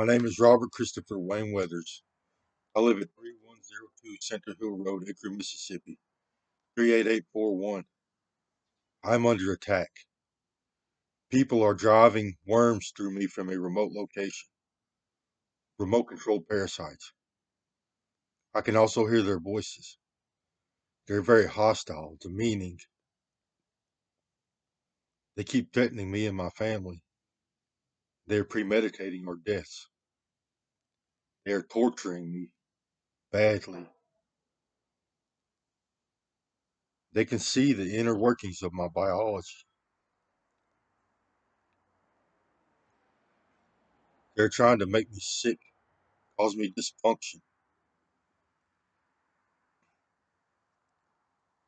My name is Robert Christopher Wayne Weathers. I live at 3102 Center Hill Road, Hickory, Mississippi, 38841. I'm under attack. People are driving worms through me from a remote location, remote controlled parasites. I can also hear their voices. They're very hostile, demeaning. They keep threatening me and my family. They're premeditating our deaths. They're torturing me badly. They can see the inner workings of my biology. They're trying to make me sick, cause me dysfunction.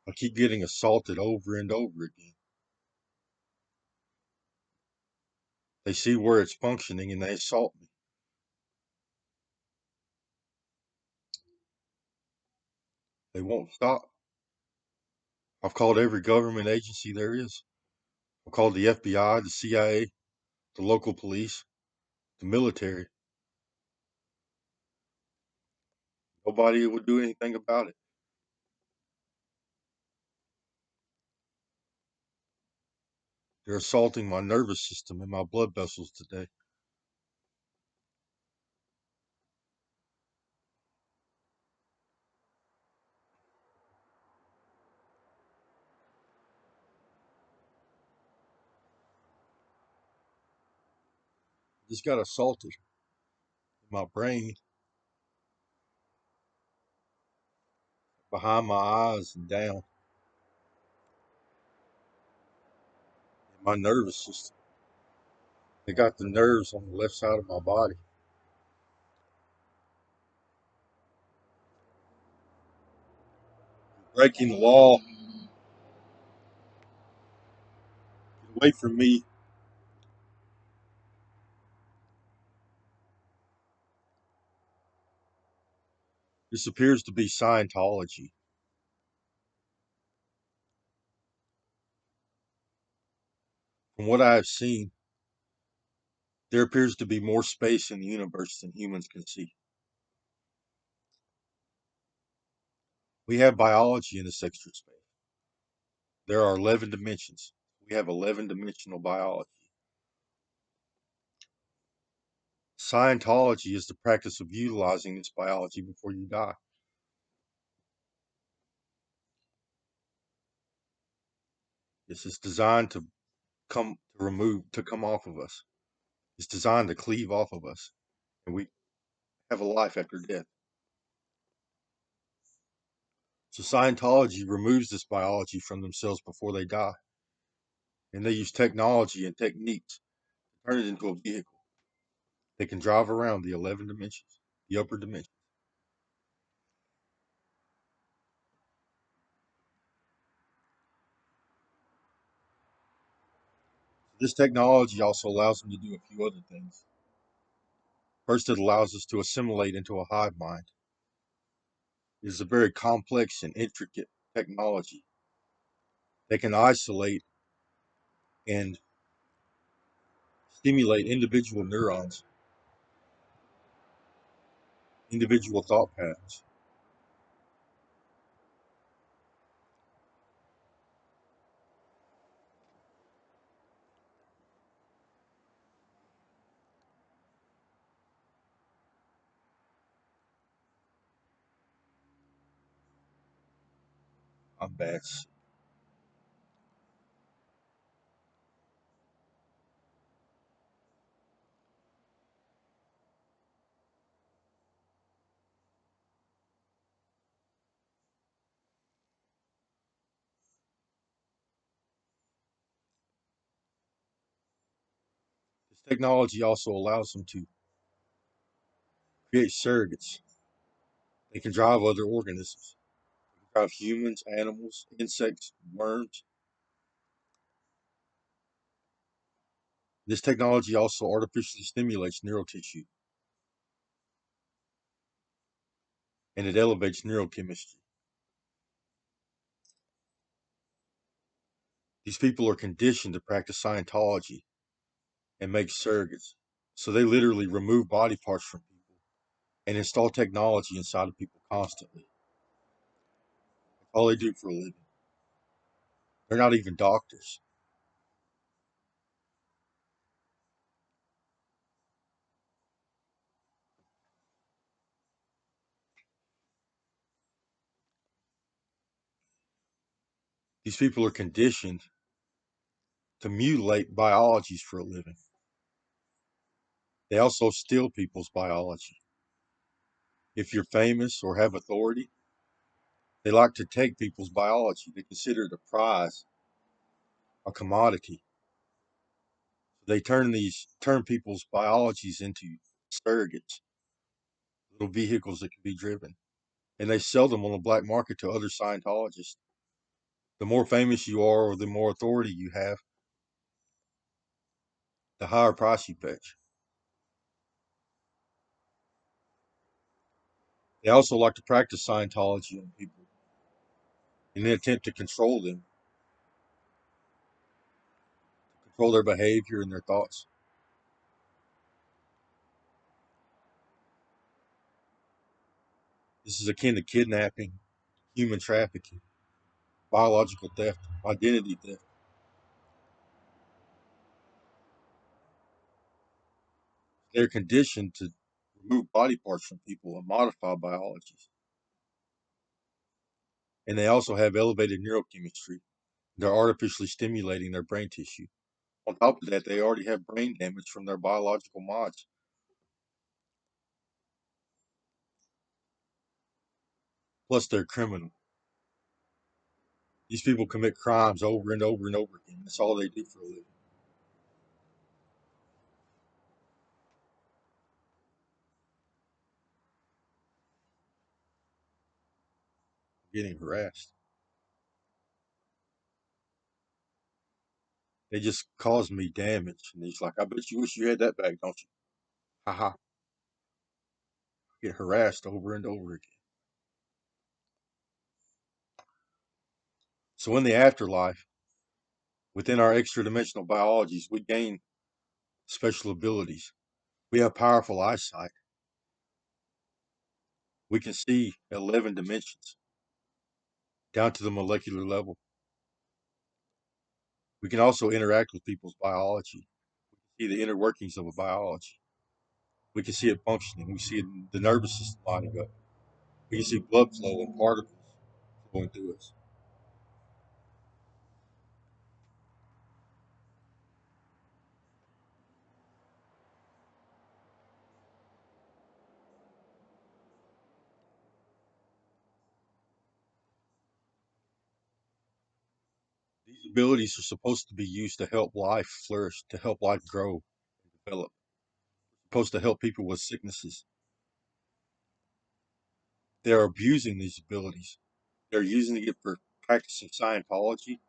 I keep getting assaulted over and over again. They see where it's functioning and they assault me. They won't stop. I've called every government agency there is. I've called the FBI, the CIA, the local police, the military. Nobody would do anything about it. They're assaulting my nervous system and my blood vessels today. I just got assaulted in my brain, behind my eyes and down, in my nervous system. They got the nerves on the left side of my body. Breaking the law. Get away from me. This appears to be Scientology. From what I have seen, there appears to be more space in the universe than humans can see. We have biology in this extra space. There are 11 dimensions. We have 11-dimensional biology. Scientology is the practice of utilizing this biology before you die. This is designed to come off of us. It's designed to cleave off of us, and we have a life after death. So Scientology removes this biology from themselves before they die, and they use technology and techniques to turn it into a vehicle. They can drive around the 11 dimensions, the upper dimension. This technology also allows them to do a few other things. First, it allows us to assimilate into a hive mind. It is a very complex and intricate technology. They can isolate and stimulate individual neurons, individual thought patterns. I'm bad. This technology also allows them to create surrogates. They can drive other organisms. They can drive humans, animals, insects, worms. This technology also artificially stimulates neural tissue and it elevates neurochemistry. These people are conditioned to practice Scientology and make surrogates. So they literally remove body parts from people and install technology inside of people constantly. That's all they do for a living. They're not even doctors. These people are conditioned to mutilate biologies for a living. They also steal people's biology. If you're famous or have authority, they like to take people's biology. They consider it a prize, a commodity. They turn people's biologies into surrogates, little vehicles that can be driven, and they sell them on the black market to other Scientologists. The more famous you are, or the more authority you have, the higher price you fetch. They also like to practice Scientology on people in an attempt to control their behavior and their thoughts. This is akin to kidnapping, human trafficking, biological theft, identity theft. They're conditioned to remove body parts from people and modify biologies. And they also have elevated neurochemistry. They're artificially stimulating their brain tissue. On top of that, they already have brain damage from their biological mods. Plus, they're criminal. These people commit crimes over and over and over again. That's all they do for a living. Getting harassed. They just caused me damage. And he's like, I bet you wish you had that back, don't you? Haha. Get harassed over and over again. So in the afterlife, within our extra dimensional biologies, we gain special abilities. We have powerful eyesight. We can see 11 dimensions down to the molecular level. We can also interact with people's biology. We can see the inner workings of a biology. We can see it functioning. We see the nervous system lining up. We can see blood flow and particles flowing through us. These abilities are supposed to be used to help life flourish, to help life grow and develop. Supposed to help people with sicknesses. They're abusing these abilities. They're using it for practicing Scientology,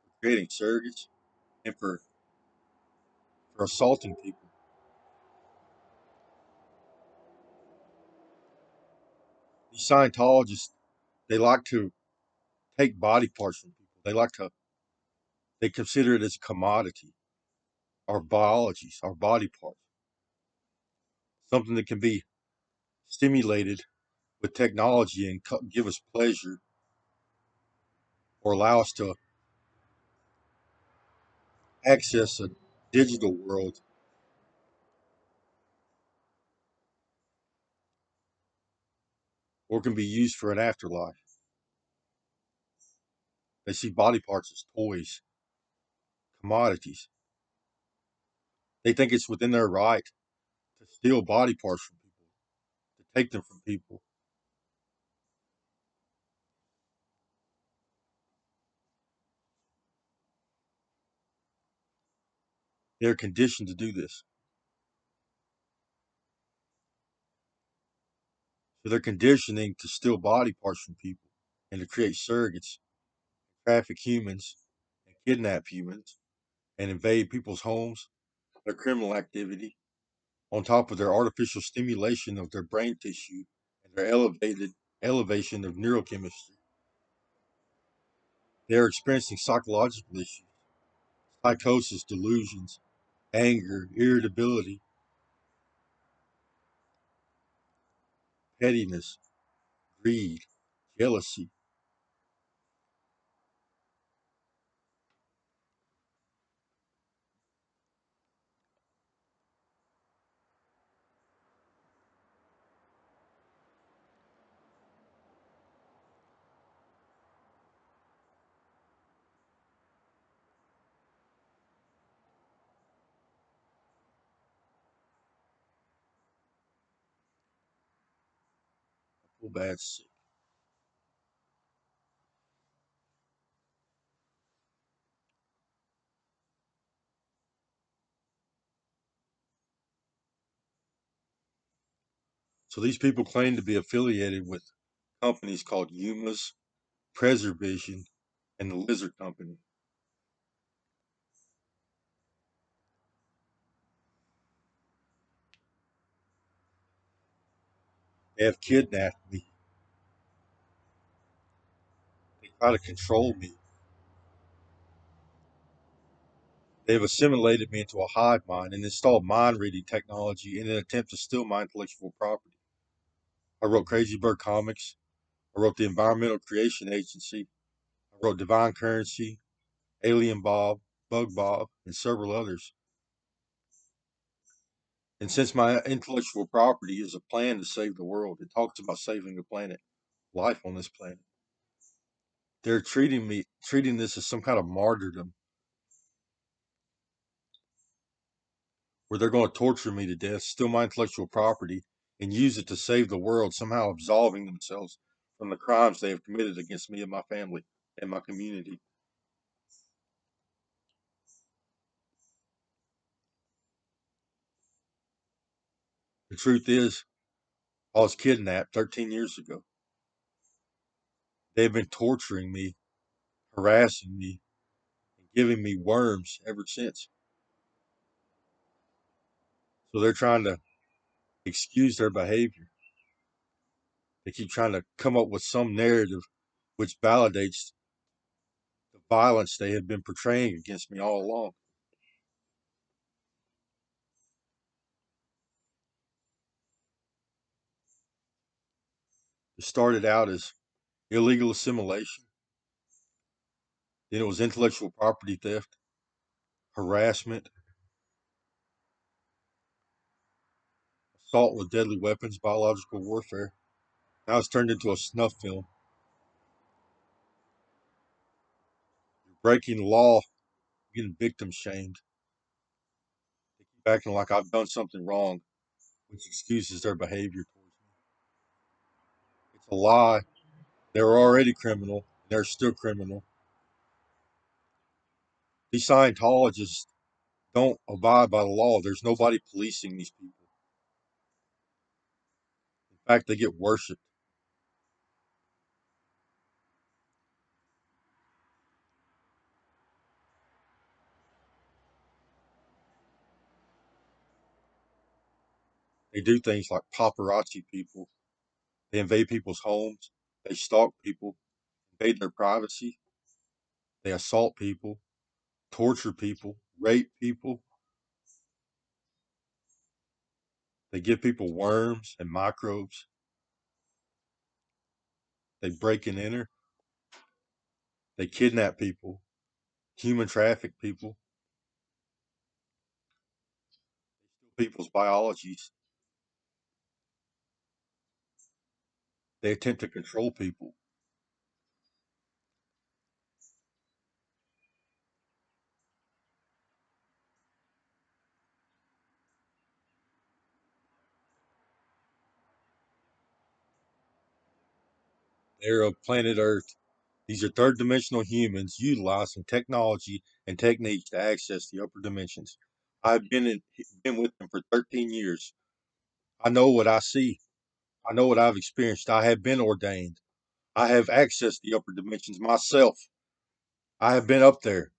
for creating surrogates, and for assaulting people. These Scientologists, they like to take body parts from people. They consider it as a commodity, our biologies, our body parts, something that can be stimulated with technology and give us pleasure or allow us to access a digital world or can be used for an afterlife. They see body parts as toys, commodities. They think it's within their right to steal body parts from people, to take them from people. They're conditioned to do this. So they're conditioning to steal body parts from people and to create surrogates, traffic humans, and kidnap humans, and invade people's homes, their criminal activity, on top of their artificial stimulation of their brain tissue and their elevated elevation of neurochemistry. They are experiencing psychological issues, psychosis, delusions, anger, irritability, pettiness, greed, jealousy. I feel bad sick. So these people claim to be affiliated with companies called Yuma's, Preservision, and the Lizard Company. They have kidnapped me. They try to control me. They have assimilated me into a hive mind and installed mind reading technology in an attempt to steal my intellectual property. I wrote Crazy Bird Comics. I wrote the Environmental Creation Agency. I wrote Divine Currency, Alien Bob, Bug Bob, and several others. And since my intellectual property is a plan to save the world, it talks about saving the planet, life on this planet. They're treating this as some kind of martyrdom where they're going to torture me to death, steal my intellectual property, and use it to save the world, somehow absolving themselves from the crimes they have committed against me and my family and my community. The truth is, I was kidnapped 13 years ago. They've been torturing me, harassing me, and giving me worms ever since. So they're trying to excuse their behavior. They keep trying to come up with some narrative which validates the violence they have been portraying against me all along. It started out as illegal assimilation, then it was intellectual property theft, harassment, assault with deadly weapons, biological warfare. Now it's turned into a snuff film. You're breaking the law, getting victim shamed. They keep acting like I've done something wrong, which excuses their behavior towards me. It's a lie. They were already criminal. They're still criminal. These Scientologists don't abide by the law. There's nobody policing these people. In fact, they get worshiped. They do things like paparazzi people. They invade people's homes. They stalk people, invade their privacy. They assault people, torture people, rape people. They give people worms and microbes. They break and enter. They kidnap people, human traffic people, people's biologies. They attempt to control people. They're of planet Earth. These are third dimensional humans utilizing technology and techniques to access the upper dimensions. Been with them for 13 years. I know what I see. I know what I've experienced. I have been ordained. I have accessed the upper dimensions myself. I have been up there.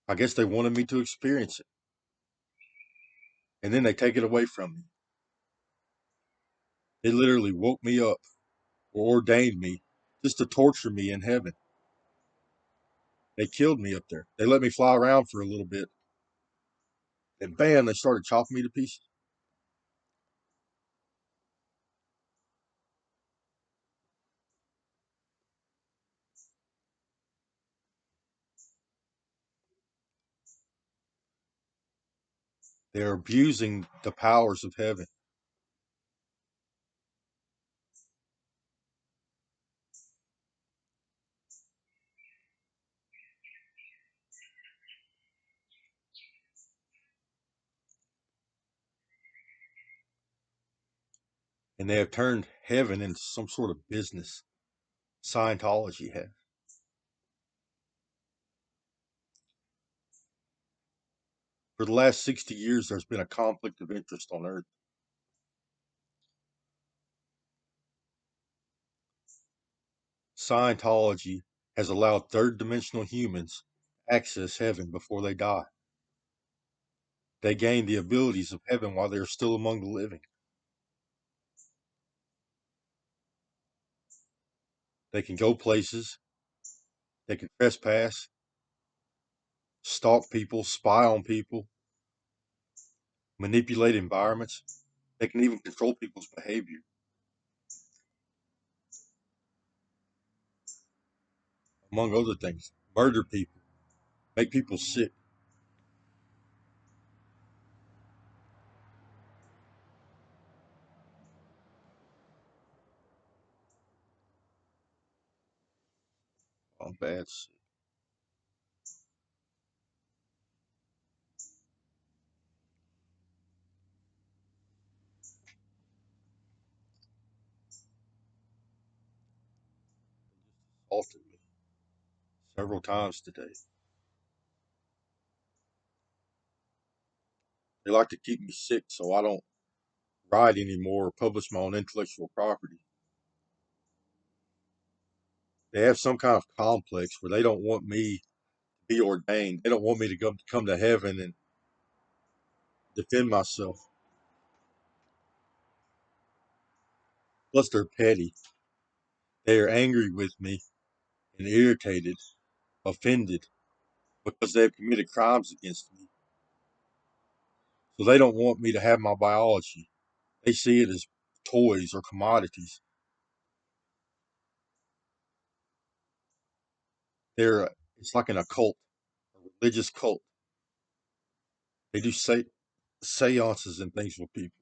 I guess they wanted me to experience it. And then they take it away from me. They literally woke me up or ordained me just to torture me in heaven. They killed me up there. They let me fly around for a little bit. And bam, they started chopping me to pieces. They're abusing the powers of heaven. And they have turned heaven into some sort of business. Scientology has. For the last 60 years, there's been a conflict of interest on Earth. Scientology has allowed third dimensional humans access heaven before they die. They gain the abilities of heaven while they are still among the living. They can go places, they can trespass, stalk people, spy on people, manipulate environments. They can even control people's behavior, among other things. Murder people, make people sick. I'm bad sick. Assaulted me several times today. They like to keep me sick so I don't write anymore or publish my own intellectual property. They have some kind of complex where they don't want me to be ordained. They don't want me to come to heaven and defend myself. Plus, they're petty. They are angry with me and irritated, offended because they have committed crimes against me. So they don't want me to have my biology. They see it as toys or commodities. They're it's like an occult, a religious cult. They do seances and things with people.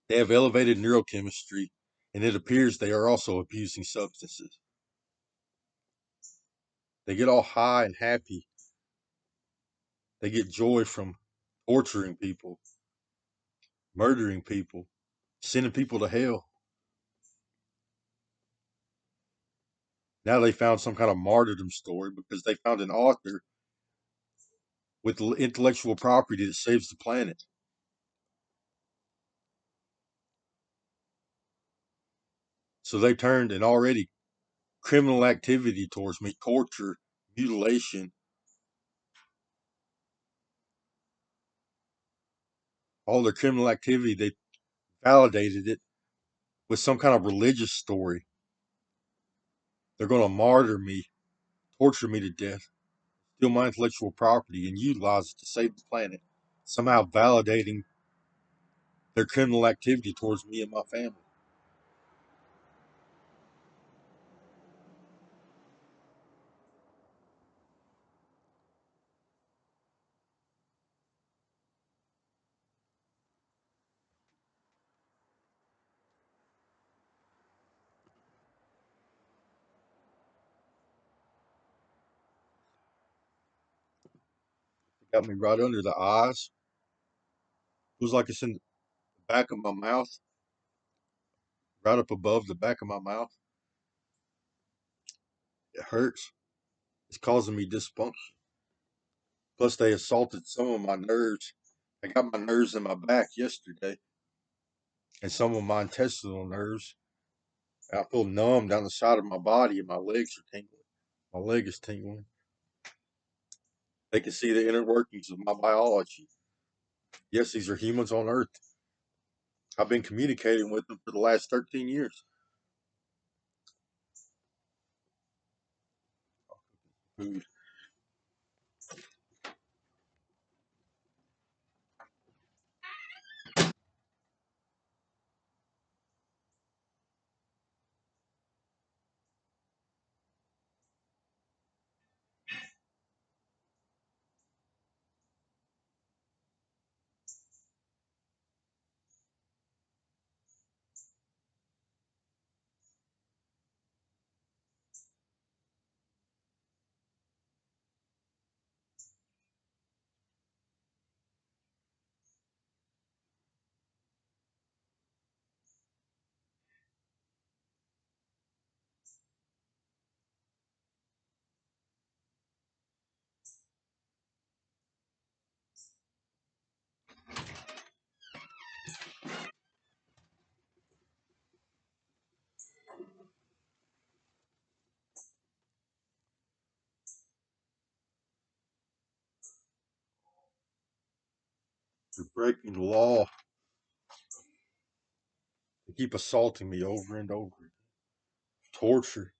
They have elevated neurochemistry, and it appears they are also abusing substances. They get all high and happy. They get joy from torturing people, murdering people, sending people to hell. Now they found some kind of martyrdom story because they found an author with intellectual property that saves the planet. So they turned an already criminal activity towards me, torture, mutilation, all their criminal activity. They validated it with some kind of religious story. They're going to martyr me, torture me to death, steal my intellectual property, and utilize it to save the planet, somehow validating their criminal activity towards me and my family. They got me right under the eyes. Feels like it's in the back of my mouth, right up above the back of my mouth. It hurts. It's causing me dysfunction. Plus, they assaulted some of my nerves. I got my nerves in my back yesterday, and some of my intestinal nerves. I feel numb down the side of my body, and my legs are tingling. My leg is tingling. They can see the inner workings of my biology. Yes, these are humans on Earth. I've been communicating with them for the last 13 years. Food. They're breaking the law. They keep assaulting me over and over. Torture.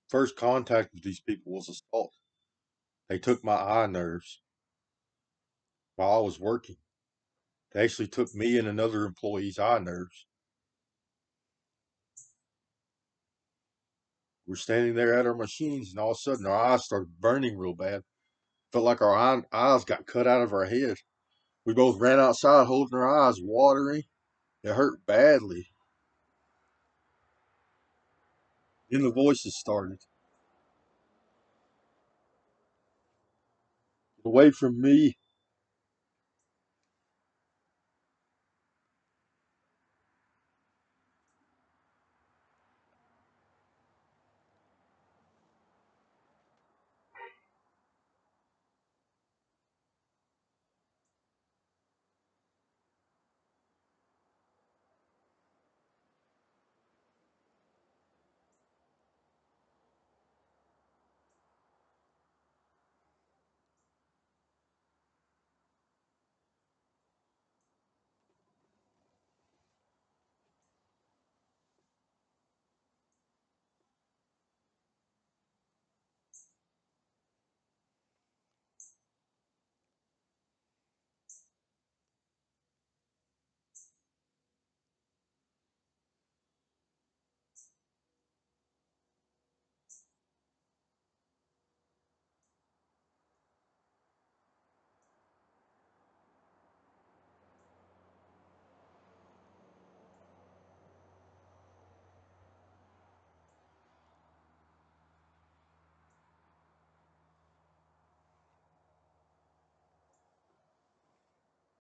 First contact with these people was assault. They took my eye nerves while I was working. They actually took me and another employee's eye nerves. We're standing there at our machines, and all of a sudden our eyes started burning real bad. Felt like our eyes got cut out of our head. We both ran outside holding our eyes, watering. It hurt badly. Then the voices started. Get away from me.